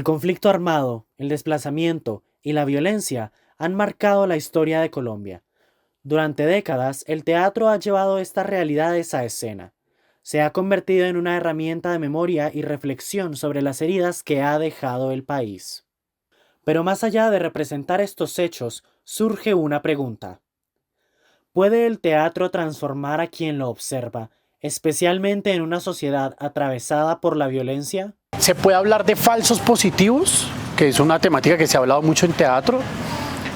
conflicto armado, el desplazamiento y la violencia han marcado la historia de Colombia. Durante décadas, el teatro ha llevado estas realidades a escena. Se ha convertido en una herramienta de memoria y reflexión sobre las heridas que ha dejado el país. Pero más allá de representar estos hechos, surge una pregunta. ¿Puede el teatro transformar a quien lo observa, especialmente en una sociedad atravesada por la violencia? Se puede hablar de falsos positivos, que es una temática que se ha hablado mucho en teatro,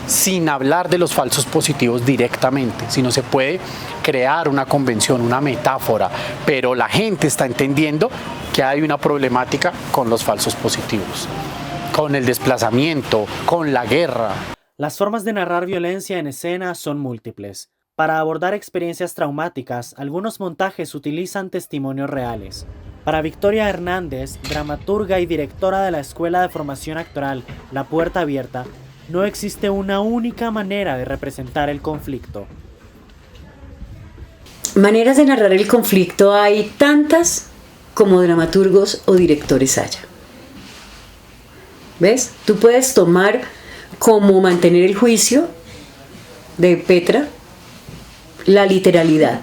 sin hablar de los falsos positivos directamente, sino se puede crear una convención, una metáfora, pero la gente está entendiendo que hay una problemática con los falsos positivos, con el desplazamiento, con la guerra. Las formas de narrar violencia en escena son múltiples. Para abordar experiencias traumáticas, algunos montajes utilizan testimonios reales. Para Victoria Hernández, dramaturga y directora de la Escuela de Formación Actoral La Puerta Abierta, no existe una única manera de representar el conflicto. Maneras de narrar el conflicto hay tantas como dramaturgos o directores haya. ¿Ves? Tú puedes tomar como mantener el juicio de Petra la literalidad.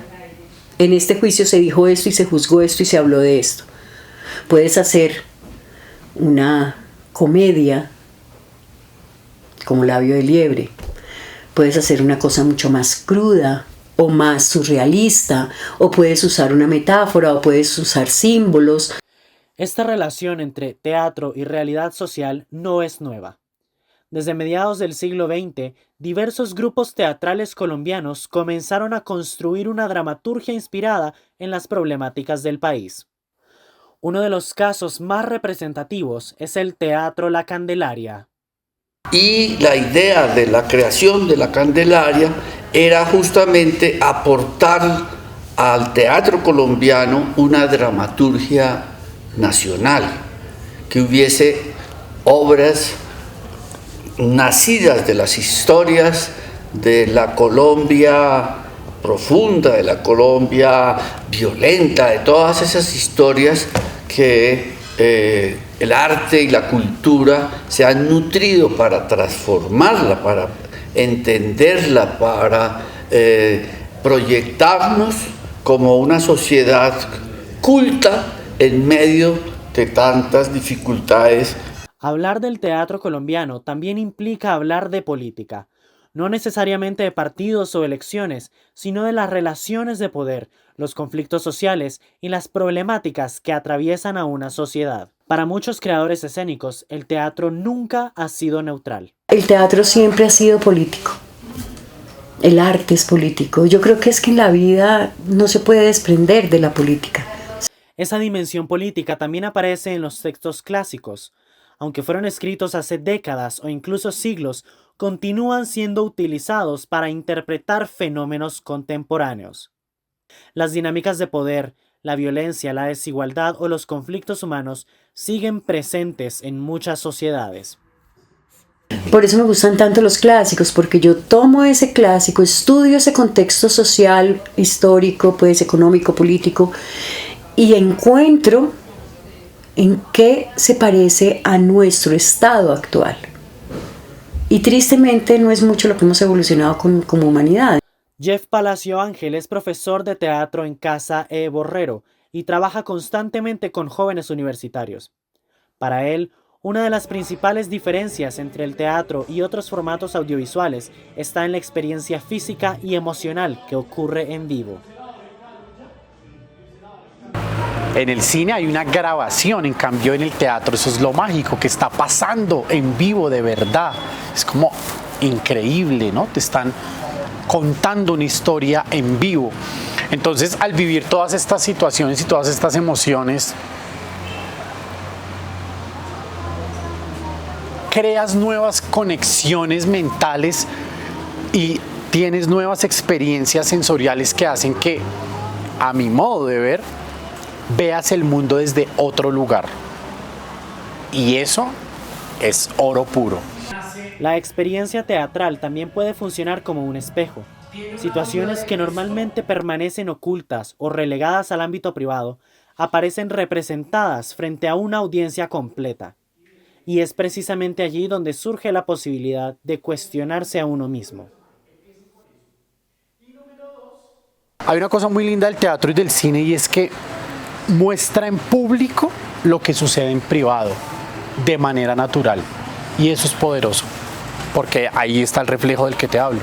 En este juicio se dijo esto y se juzgó esto y se habló de esto. Puedes hacer una comedia como Labio de Liebre. Puedes hacer una cosa mucho más cruda o más surrealista, o puedes usar una metáfora o puedes usar símbolos. Esta relación entre teatro y realidad social no es nueva. Desde mediados del siglo XX, diversos grupos teatrales colombianos comenzaron a construir una dramaturgia inspirada en las problemáticas del país. Uno de los casos más representativos es el Teatro La Candelaria. Y la idea de la creación de la Candelaria era justamente aportar al teatro colombiano una dramaturgia nacional, que hubiese obras nacidas de las historias de la Colombia profunda, de la Colombia violenta, de todas esas historias que el arte y la cultura se han nutrido para transformarla, para entenderla, para proyectarnos como una sociedad culta en medio de tantas dificultades. Hablar del teatro colombiano también implica hablar de política, no necesariamente de partidos o elecciones, sino de las relaciones de poder, los conflictos sociales y las problemáticas que atraviesan a una sociedad. Para muchos creadores escénicos, el teatro nunca ha sido neutral. El teatro siempre ha sido político. El arte es político. Yo creo que es que en la vida no se puede desprender de la política. Esa dimensión política también aparece en los textos clásicos. Aunque fueron escritos hace décadas o incluso siglos, continúan siendo utilizados para interpretar fenómenos contemporáneos. Las dinámicas de poder, la violencia, la desigualdad o los conflictos humanos siguen presentes en muchas sociedades. Por eso me gustan tanto los clásicos, porque yo tomo ese clásico, estudio ese contexto social, histórico, pues económico, político, y encuentro en qué se parece a nuestro estado actual. Y tristemente no es mucho lo que hemos evolucionado como humanidad. Jeff Palacio Ángel es profesor de teatro en Casa E. Borrero y trabaja constantemente con jóvenes universitarios. Para él, una de las principales diferencias entre el teatro y otros formatos audiovisuales está en la experiencia física y emocional que ocurre en vivo. En el cine hay una grabación, en cambio en el teatro eso es lo mágico, que está pasando en vivo de verdad. Es como increíble, ¿no? Te están contando una historia en vivo. Entonces, al vivir todas estas situaciones y todas estas emociones, creas nuevas conexiones mentales y tienes nuevas experiencias sensoriales que hacen que, a mi modo de ver, veas el mundo desde otro lugar. Y eso es oro puro. La experiencia teatral también puede funcionar como un espejo. Situaciones que normalmente permanecen ocultas o relegadas al ámbito privado aparecen representadas frente a una audiencia completa. y es precisamente allí donde surge la posibilidad de cuestionarse a uno mismo. Hay una cosa muy linda del teatro y del cine y es que muestra en público lo que sucede en privado, de manera natural. Y eso es poderoso, porque ahí está el reflejo del que te hablo.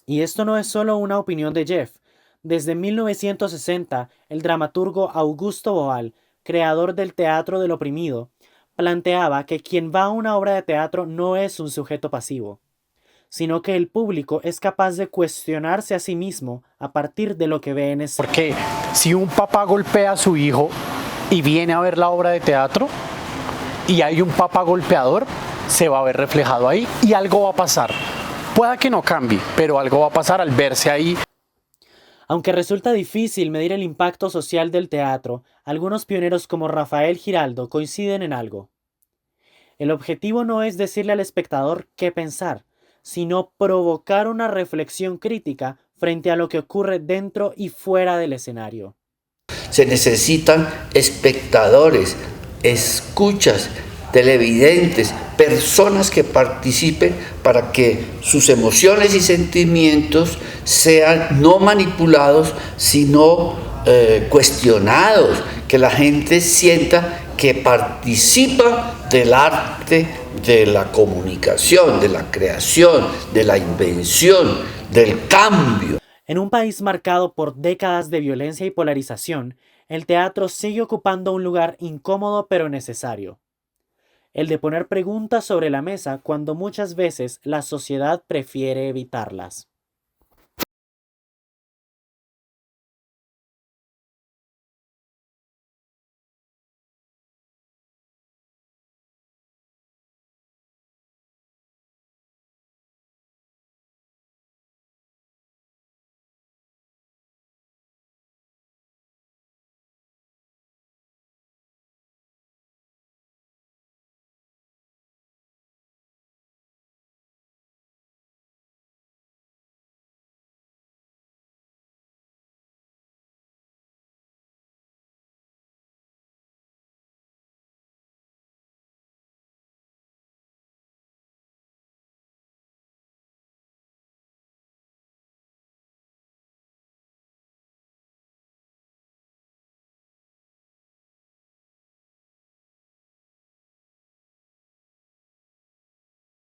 Y esto no es solo una opinión de Jeff. Desde 1960, el dramaturgo Augusto Boal, creador del teatro del oprimido, planteaba que quien va a una obra de teatro no es un sujeto pasivo, sino que el público es capaz de cuestionarse a sí mismo a partir de lo que ve en escena. Porque si un papá golpea a su hijo y viene a ver la obra de teatro y hay un papá golpeador, se va a ver reflejado ahí y algo va a pasar. Pueda que no cambie, pero algo va a pasar al verse ahí. Aunque resulta difícil medir el impacto social del teatro, algunos pioneros como Rafael Giraldo coinciden en algo. El objetivo no es decirle al espectador qué pensar, sino provocar una reflexión crítica frente a lo que ocurre dentro y fuera del escenario. Se necesitan espectadores, escuchas, televidentes, personas que participen para que sus emociones y sentimientos sean no manipulados, sino cuestionados, que la gente sienta que participa del arte, de la comunicación, de la creación, de la invención, del cambio. En un país marcado por décadas de violencia y polarización, el teatro sigue ocupando un lugar incómodo pero necesario. El de poner preguntas sobre la mesa cuando muchas veces la sociedad prefiere evitarlas.